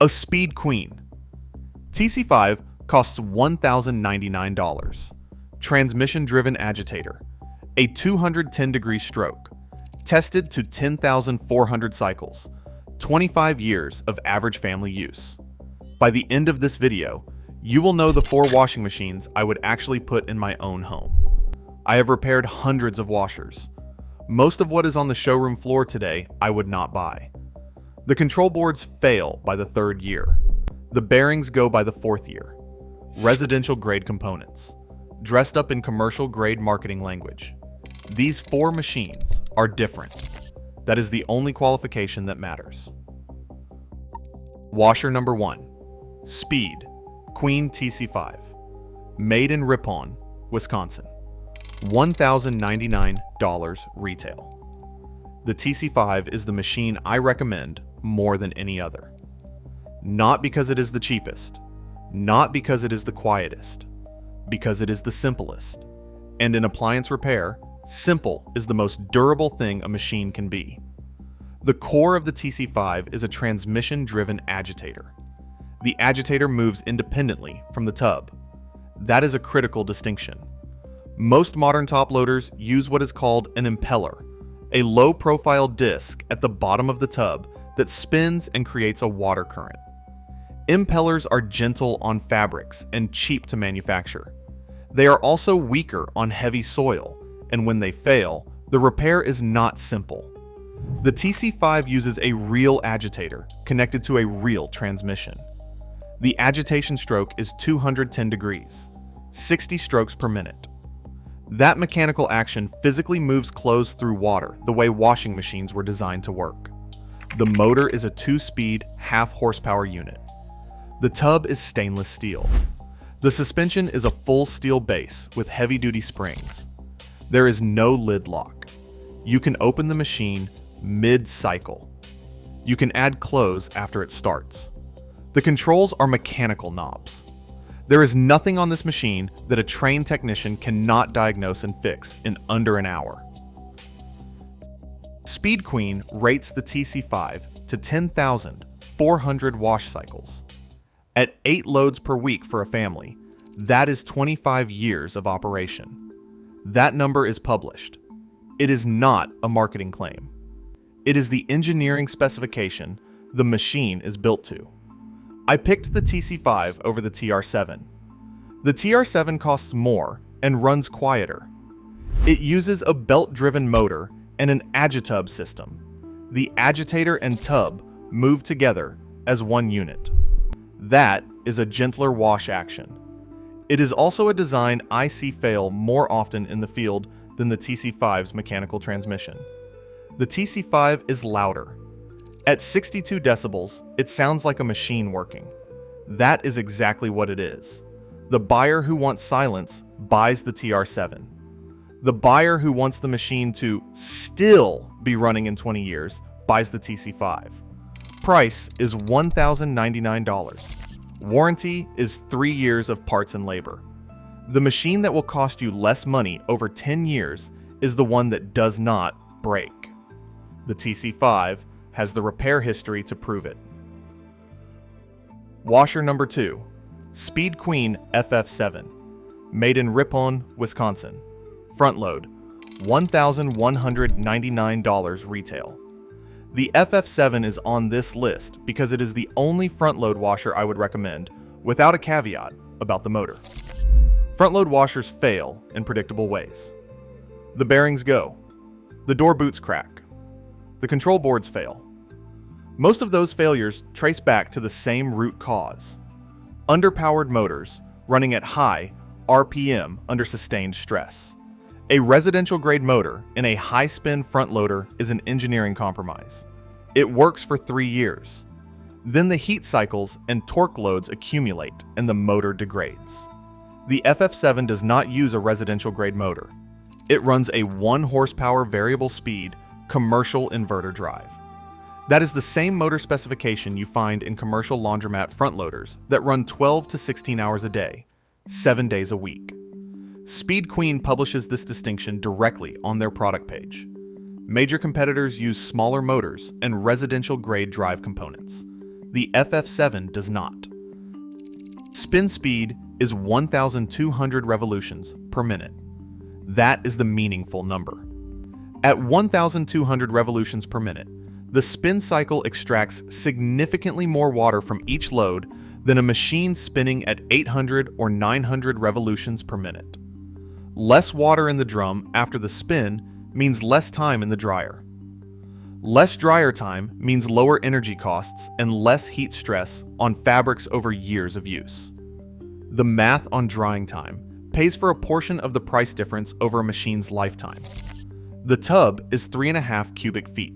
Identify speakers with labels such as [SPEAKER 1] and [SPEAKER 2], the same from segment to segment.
[SPEAKER 1] A Speed Queen TC5 costs $1,099. Transmission-driven agitator. A 210-degree stroke. Tested to 10,400 cycles. 25 years of average family use. By the end of this video, you will know the 4 washing machines I would actually put in my own home. I have repaired hundreds of washers. Most of what is on the showroom floor today I would not buy. The control boards fail by the 3rd year. The bearings go by the 4th year. Residential grade components. Dressed up in commercial grade marketing language. These 4 machines are different. That is the only qualification that matters. Washer number 1. Speed Queen TC5. Made in Ripon, Wisconsin. $1,099 retail. The TC5 is the machine I recommend more than any other. Not because it is the cheapest, not because it is the quietest, because it is the simplest. And in appliance repair, simple is the most durable thing a machine can be. The core of the TC5 is a transmission-driven agitator. The agitator moves independently from the tub. That is a critical distinction. Most modern top loaders use what is called an impeller, a low-profile disc at the bottom of the tub that spins and creates a water current. Impellers are gentle on fabrics and cheap to manufacture. They are also weaker on heavy soil, and when they fail, the repair is not simple. The TC5 uses a real agitator connected to a real transmission. The agitation stroke is 210 degrees, 60 strokes per minute. That mechanical action physically moves clothes through water the way washing machines were designed to work. The motor is a 2-speed, half-horsepower unit. The tub is stainless steel. The suspension is a full steel base with heavy-duty springs. There is no lid lock. You can open the machine mid-cycle. You can add clothes after it starts. The controls are mechanical knobs. There is nothing on this machine that a trained technician cannot diagnose and fix in under an hour. Speed Queen rates the TC5 to 10,400 wash cycles. At 8 loads per week for a family, that is 25 years of operation. That number is published. It is not a marketing claim. It is the engineering specification the machine is built to. I picked the TC5 over the TR7. The TR7 costs more and runs quieter. It uses a belt-driven motor and an agitub system. The agitator and tub move together as one unit. That is a gentler wash action. It is also a design I see fail more often in the field than the TC5's mechanical transmission. The TC5 is louder. At 62 decibels, it sounds like a machine working. That is exactly what it is. The buyer who wants silence buys the TR7. The buyer who wants the machine to still be running in 20 years buys the TC5. Price is $1,099. Warranty is 3 years of parts and labor. The machine that will cost you less money over 10 years is the one that does not break. The TC5 has the repair history to prove it. Washer number 2. Speed Queen FF7. Made in Ripon, Wisconsin. Front load. $1,199 retail. The FF7 is on this list because it is the only front load washer I would recommend without a caveat about the motor. Front load washers fail in predictable ways. The bearings go. The door boots crack. The control boards fail. Most of those failures trace back to the same root cause: underpowered motors running at high RPM under sustained stress. A residential grade motor in a high-spin front loader is an engineering compromise. It works for 3 years. Then the heat cycles and torque loads accumulate and the motor degrades. The FF7 does not use a residential grade motor. It runs a 1 horsepower variable speed commercial inverter drive. That is the same motor specification you find in commercial laundromat front loaders that run 12 to 16 hours a day, 7 days a week. Speed Queen publishes this distinction directly on their product page. Major competitors use smaller motors and residential grade drive components. The FF7 does not. Spin speed is 1,200 revolutions per minute. That is the meaningful number. At 1,200 revolutions per minute, the spin cycle extracts significantly more water from each load than a machine spinning at 800 or 900 revolutions per minute. Less water in the drum after the spin means less time in the dryer. Less dryer time means lower energy costs and less heat stress on fabrics over years of use. The math on drying time pays for a portion of the price difference over a machine's lifetime. The tub is 3.5 cubic feet.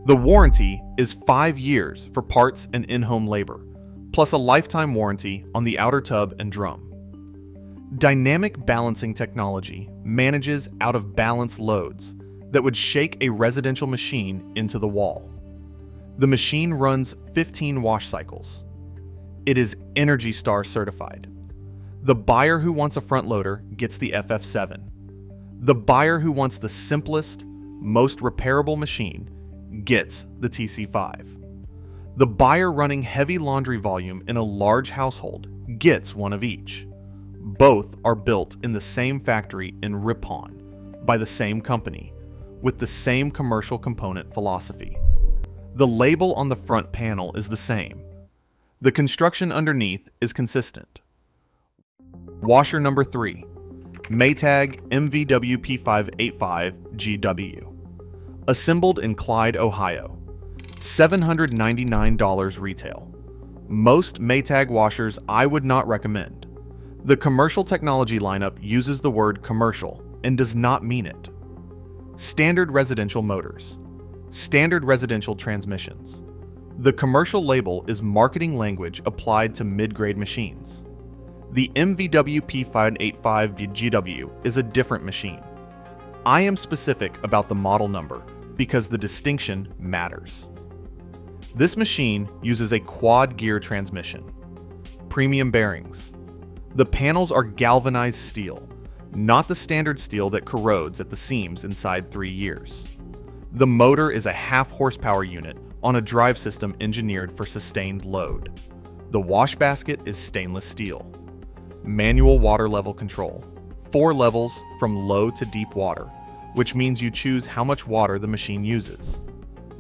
[SPEAKER 1] The warranty is 5 years for parts and in-home labor, plus a lifetime warranty on the outer tub and drum. Dynamic balancing technology manages out-of-balance loads that would shake a residential machine into the wall. The machine runs 15 wash cycles. It is ENERGY STAR certified. The buyer who wants a front loader gets the FF7. The buyer who wants the simplest, most repairable machine gets the TC5. The buyer running heavy laundry volume in a large household gets one of each. Both are built in the same factory in Ripon by the same company with the same commercial component philosophy. The label on the front panel is the same. The construction underneath is consistent. Washer number 3. Maytag MVWP585GW. Assembled in Clyde, Ohio. $799 retail. Most Maytag washers I would not recommend. The commercial technology lineup uses the word commercial and does not mean it. Standard residential motors. Standard residential transmissions. The commercial label is marketing language applied to mid-grade machines. The MVWP585GW is a different machine. I am specific about the model number because the distinction matters. This machine uses a quad gear transmission. Premium bearings. The panels are galvanized steel, not the standard steel that corrodes at the seams inside 3 years. The motor is a half horsepower unit on a drive system engineered for sustained load. The wash basket is stainless steel. Manual water level control. 4 levels from low to deep water, which means you choose how much water the machine uses.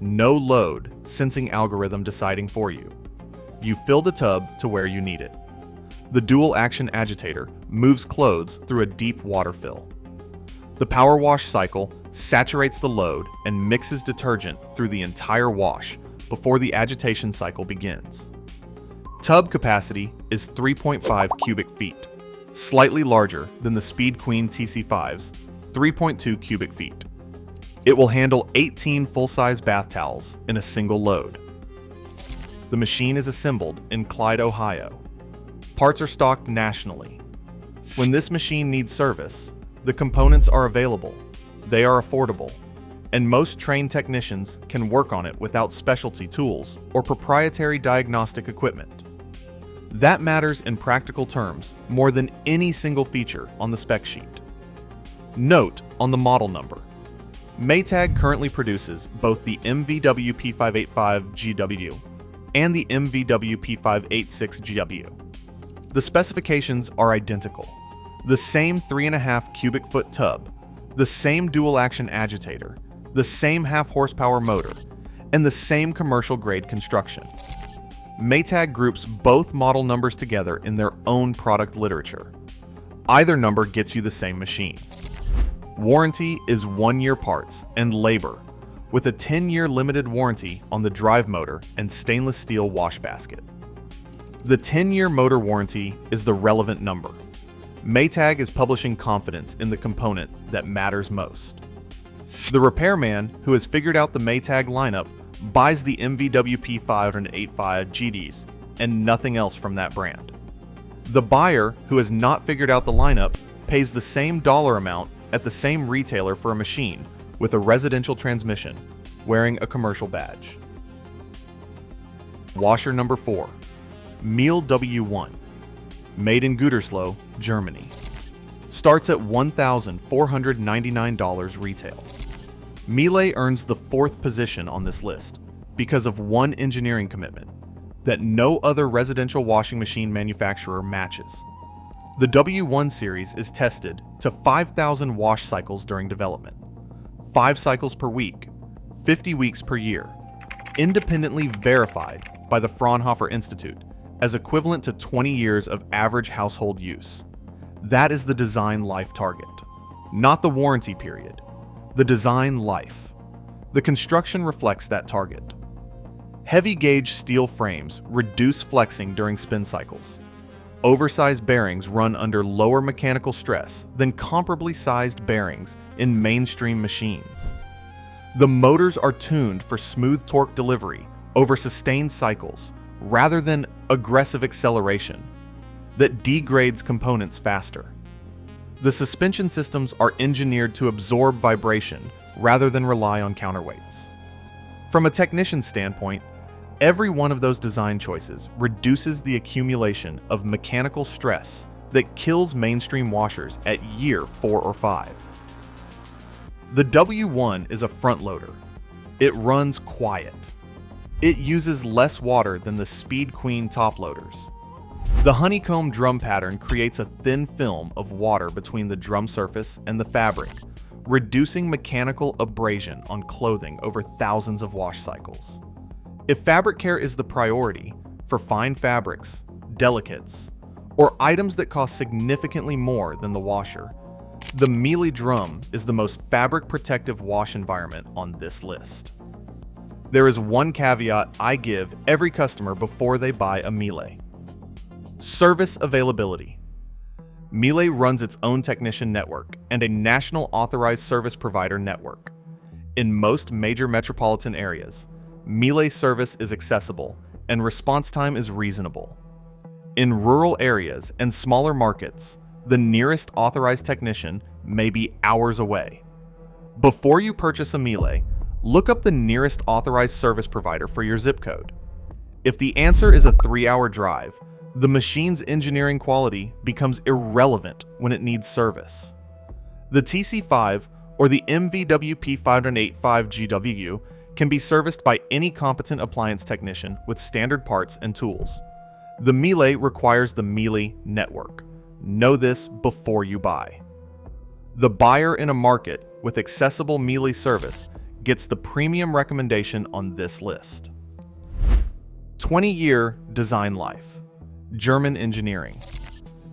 [SPEAKER 1] No load sensing algorithm deciding for you. You fill the tub to where you need it. The dual action agitator moves clothes through a deep water fill. The power wash cycle saturates the load and mixes detergent through the entire wash before the agitation cycle begins. Tub capacity is 3.5 cubic feet, slightly larger than the Speed Queen TC5's 3.2 cubic feet. It will handle 18 full-size bath towels in a single load. The machine is assembled in Clyde, Ohio. Parts are stocked nationally. When this machine needs service, the components are available, they are affordable, and most trained technicians can work on it without specialty tools or proprietary diagnostic equipment. That matters in practical terms more than any single feature on the spec sheet. Note on the model number. Maytag currently produces both the MVWP585GW and the MVWP586GW. The specifications are identical. The same 3.5 cubic foot tub, the same dual action agitator, the same half horsepower motor, and the same commercial grade construction. Maytag groups both model numbers together in their own product literature. Either number gets you the same machine. Warranty is 1-year parts and labor, with a 10-year limited warranty on the drive motor and stainless steel wash basket. The 10-year motor warranty is the relevant number. Maytag is publishing confidence in the component that matters most. The repairman who has figured out the Maytag lineup buys the MVWP585GDs and nothing else from that brand. The buyer who has not figured out the lineup pays the same dollar amount at the same retailer for a machine with a residential transmission, wearing a commercial badge. Washer number 4. Miele W1. Made in Gütersloh, Germany. Starts at $1,499 retail. Miele earns the 4th position on this list because of one engineering commitment: that no other residential washing machine manufacturer matches. The W1 series is tested to 5,000 wash cycles during development, 5 cycles per week, 50 weeks per year, independently verified by the Fraunhofer Institute as equivalent to 20 years of average household use. That is the design life target, not the warranty period, the design life. The construction reflects that target. Heavy gauge steel frames reduce flexing during spin cycles. Oversized bearings run under lower mechanical stress than comparably sized bearings in mainstream machines. The motors are tuned for smooth torque delivery over sustained cycles rather than aggressive acceleration that degrades components faster. The suspension systems are engineered to absorb vibration rather than rely on counterweights. From a technician's standpoint, every one of those design choices reduces the accumulation of mechanical stress that kills mainstream washers at year 4 or 5. The W1 is a front loader. It runs quiet. It uses less water than the Speed Queen top loaders. The honeycomb drum pattern creates a thin film of water between the drum surface and the fabric, reducing mechanical abrasion on clothing over thousands of wash cycles. If fabric care is the priority for fine fabrics, delicates, or items that cost significantly more than the washer, the Miele drum is the most fabric protective wash environment on this list. There is one caveat I give every customer before they buy a Miele. Service availability. Miele runs its own technician network and a national authorized service provider network. In most major metropolitan areas, Miele service is accessible and response time is reasonable. In rural areas and smaller markets, the nearest authorized technician may be hours away. Before you purchase a Miele, look up the nearest authorized service provider for your zip code. If the answer is a 3-hour drive, the machine's engineering quality becomes irrelevant when it needs service. The TC5 or the MVWP585GW can be serviced by any competent appliance technician with standard parts and tools. The Miele requires the Miele network. Know this before you buy. The buyer in a market with accessible Miele service gets the premium recommendation on this list. 20-year design life. German engineering.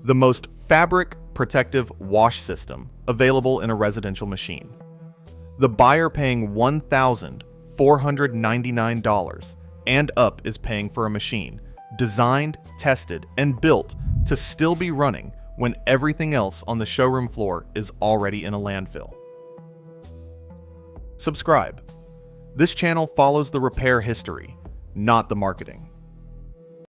[SPEAKER 1] The most fabric protective wash system available in a residential machine. The buyer paying $1,499 and up is paying for a machine designed, tested, and built to still be running when everything else on the showroom floor is already in a landfill. Subscribe. This channel follows the repair history, not the marketing.